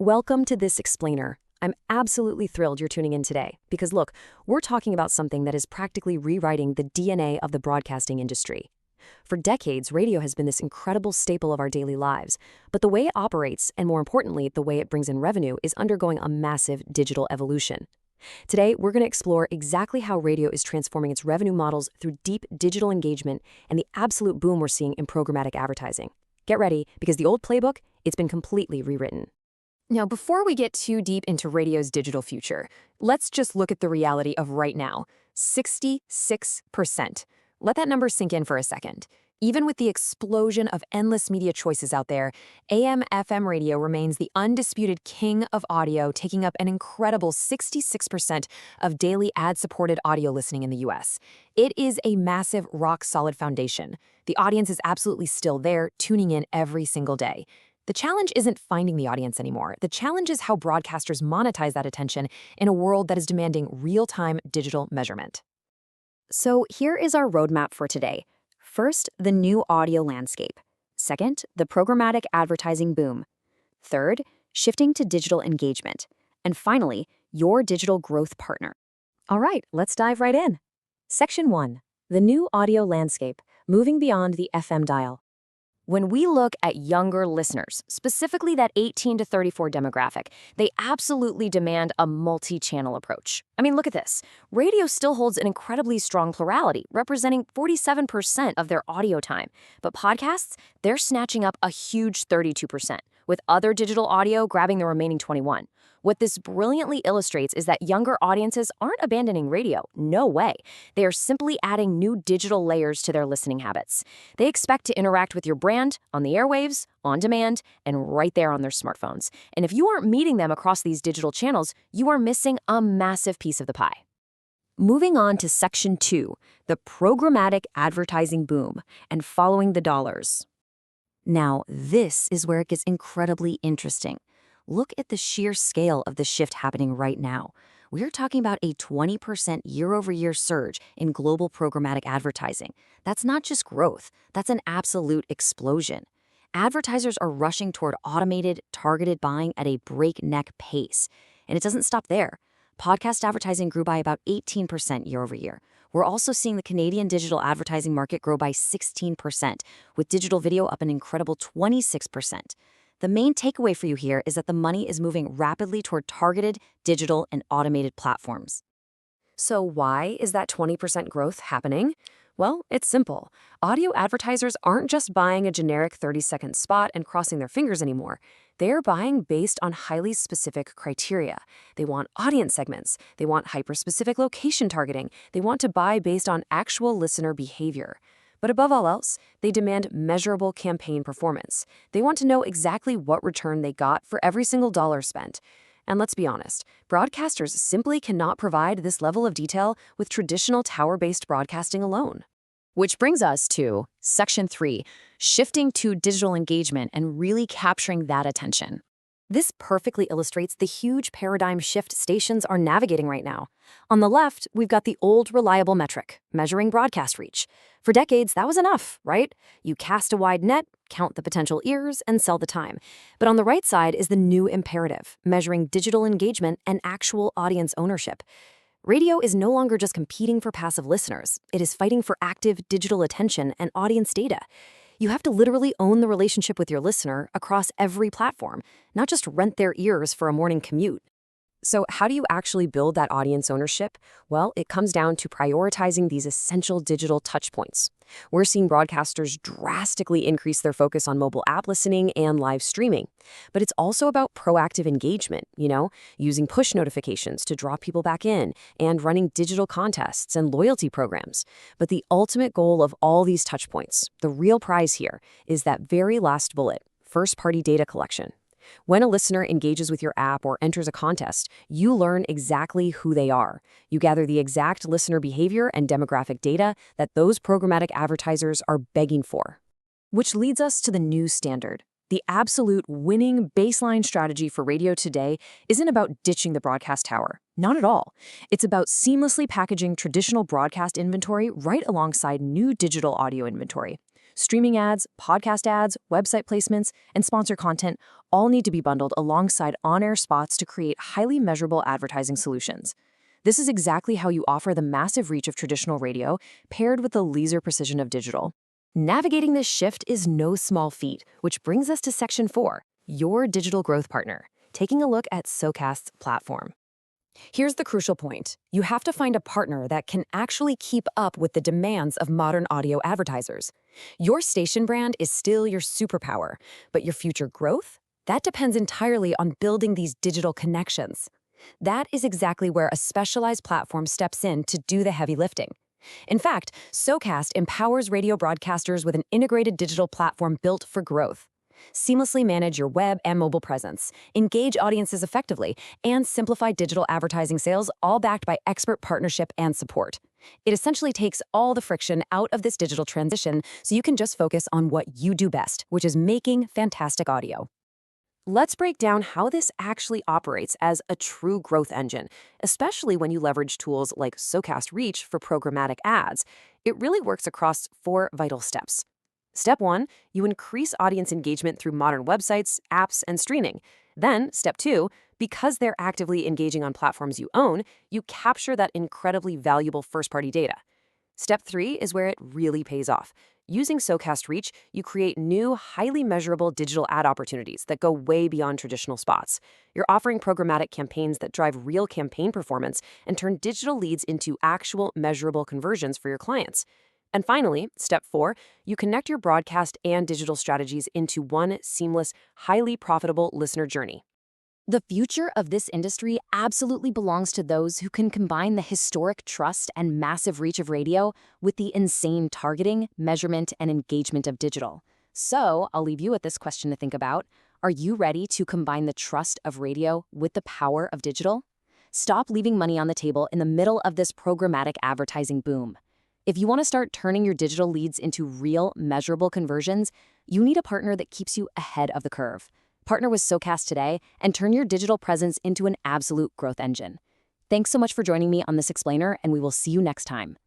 Welcome to This Explainer. I'm absolutely thrilled you're tuning in today because look, we're talking about something that is practically rewriting the DNA of the broadcasting industry. For decades, radio has been this incredible staple of our daily lives, but the way it operates, and more importantly, the way it brings in revenue, is undergoing a massive digital evolution. Today, we're going to explore exactly how radio is transforming its revenue models through deep digital engagement and the absolute boom we're seeing in programmatic advertising. Get ready, because the old playbook, it's been completely rewritten. Now, before we get too deep into radio's digital future, let's just look at the reality of right now, 66%. Let that number sink in for a second. Even with the explosion of endless media choices out there, AM/FM radio remains the undisputed king of audio, taking up an incredible 66% of daily ad-supported audio listening in the US. It is a massive, rock-solid foundation. The audience is absolutely still there, tuning in every single day. The challenge isn't finding the audience anymore. The challenge is how broadcasters monetize that attention in a world that is demanding real-time digital measurement. So here is our roadmap for today. First, the new audio landscape. Second, the programmatic advertising boom. Third, shifting to digital engagement. And finally, your digital growth partner. All right, let's dive right in. Section 1. The new audio landscape, moving beyond the FM dial. When we look at younger listeners, specifically that 18 to 34 demographic, they absolutely demand a multi-channel approach. I mean, look at this. Radio still holds an incredibly strong plurality, representing 47% of their audio time. But podcasts, they're snatching up a huge 32%, with other digital audio grabbing the remaining 21%. What this brilliantly illustrates is that younger audiences aren't abandoning radio. No way. They are simply adding new digital layers to their listening habits. They expect to interact with your brand on the airwaves, on demand, and right there on their smartphones. And if you aren't meeting them across these digital channels, you are missing a massive piece of the pie. Moving on to Section 2, the programmatic advertising boom and following the dollars. Now, this is where it gets incredibly interesting. Look at the sheer scale of the shift happening right now. We're talking about a 20% year-over-year surge in global programmatic advertising. That's not just growth, that's an absolute explosion. Advertisers are rushing toward automated, targeted buying at a breakneck pace. And it doesn't stop there. Podcast advertising grew by about 18% year-over-year. We're also seeing the Canadian digital advertising market grow by 16%, with digital video up an incredible 26%. The main takeaway for you here is that the money is moving rapidly toward targeted, digital, and automated platforms. So why is that 20% growth happening? Well, it's simple. Audio advertisers aren't just buying a generic 30-second spot and crossing their fingers anymore. They're buying based on highly specific criteria. They want audience segments. They want hyper-specific location targeting. They want to buy based on actual listener behavior. But above all else, they demand measurable campaign performance. They want to know exactly what return they got for every single dollar spent. And let's be honest, broadcasters simply cannot provide this level of detail with traditional tower-based broadcasting alone. Which brings us to Section 3, shifting to digital engagement and really capturing that attention. This perfectly illustrates the huge paradigm shift stations are navigating right now. On the left, we've got the old reliable metric, measuring broadcast reach. For decades, that was enough, right? You cast a wide net, count the potential ears, and sell the time. But on the right side is the new imperative, measuring digital engagement and actual audience ownership. Radio is no longer just competing for passive listeners. It is fighting for active digital attention and audience data. You have to literally own the relationship with your listener across every platform, not just rent their ears for a morning commute. So how do you actually build that audience ownership? Well, it comes down to prioritizing these essential digital touchpoints. We're seeing broadcasters drastically increase their focus on mobile app listening and live streaming. But it's also about proactive engagement, using push notifications to draw people back in and running digital contests and loyalty programs. But the ultimate goal of all these touchpoints, the real prize here, is that very last bullet, first-party data collection. When a listener engages with your app or enters a contest, you learn exactly who they are. You gather the exact listener behavior and demographic data that those programmatic advertisers are begging for. Which leads us to the new standard. The absolute winning baseline strategy for radio today isn't about ditching the broadcast tower. Not at all. It's about seamlessly packaging traditional broadcast inventory right alongside new digital audio inventory. Streaming ads, podcast ads, website placements, and sponsor content all need to be bundled alongside on-air spots to create highly measurable advertising solutions. This is exactly how you offer the massive reach of traditional radio paired with the laser precision of digital. Navigating this shift is no small feat, which brings us to Section 4, your digital growth partner, taking a look at SoCast's platform. Here's the crucial point. You have to find a partner that can actually keep up with the demands of modern audio advertisers. Your station brand is still your superpower, but your future growth? That depends entirely on building these digital connections. That is exactly where a specialized platform steps in to do the heavy lifting. In fact, SoCast empowers radio broadcasters with an integrated digital platform built for growth. Seamlessly manage your web and mobile presence, engage audiences effectively, and simplify digital advertising sales, all backed by expert partnership and support. It essentially takes all the friction out of this digital transition so you can just focus on what you do best, which is making fantastic audio. Let's break down how this actually operates as a true growth engine, especially when you leverage tools like SoCast Reach for programmatic ads. It really works across 4 vital steps. Step 1, you increase audience engagement through modern websites, apps, and streaming. Then, Step 2, because they're actively engaging on platforms you own, you capture that incredibly valuable first-party data. Step 3 is where it really pays off. Using SoCast Reach, you create new, highly measurable digital ad opportunities that go way beyond traditional spots. You're offering programmatic campaigns that drive real campaign performance and turn digital leads into actual, measurable conversions for your clients. And finally, Step 4, you connect your broadcast and digital strategies into one seamless, highly profitable listener journey. The future of this industry absolutely belongs to those who can combine the historic trust and massive reach of radio with the insane targeting, measurement, and engagement of digital. So, I'll leave you with this question to think about. Are you ready to combine the trust of radio with the power of digital? Stop leaving money on the table in the middle of this programmatic advertising boom. If you want to start turning your digital leads into real, measurable conversions, you need a partner that keeps you ahead of the curve. Partner with SoCast today and turn your digital presence into an absolute growth engine. Thanks so much for joining me on this explainer, and we will see you next time.